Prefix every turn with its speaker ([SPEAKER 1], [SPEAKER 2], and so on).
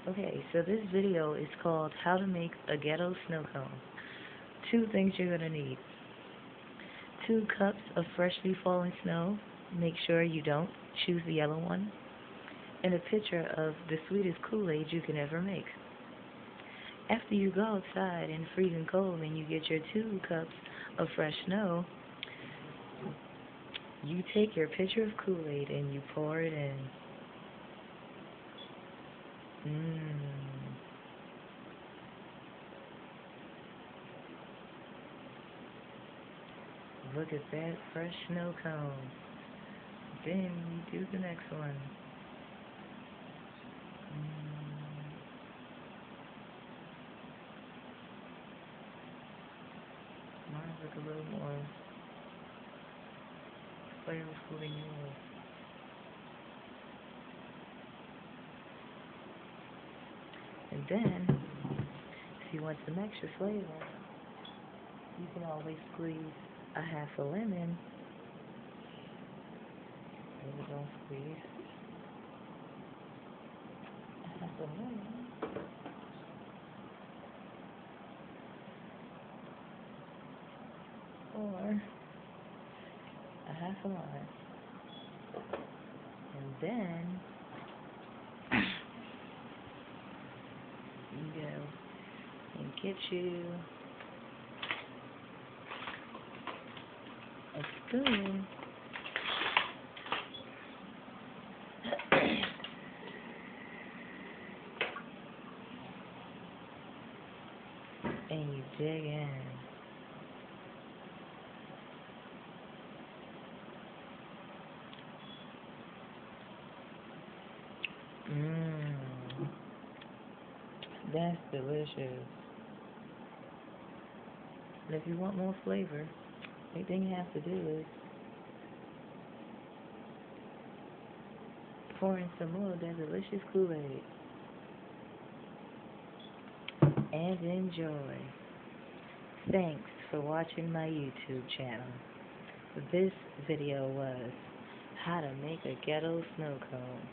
[SPEAKER 1] Okay, so this video is called How to Make a Ghetto Snow Cone. Two things you're going to need. 2 cups of freshly fallen snow. Make sure you don't choose the yellow one. And a pitcher of the sweetest Kool-Aid you can ever make. After you go outside in freezing cold and you get your 2 cups of fresh snow, you take your pitcher of Kool-Aid and you pour it in. Look at that fresh snow cone. Then you do the next one. Mine look a little more flavorful than yours. And then, if you want some extra flavor, you can always squeeze a half a lemon. There we go, squeeze a half a lemon. Or a half a lime. And then you go and get you a spoon and you dig in. That's delicious. And if you want more flavor, the only thing you have to do is pour in some more of that delicious Kool-Aid. And enjoy. Thanks for watching my YouTube channel. This video was how to make a ghetto snow cone.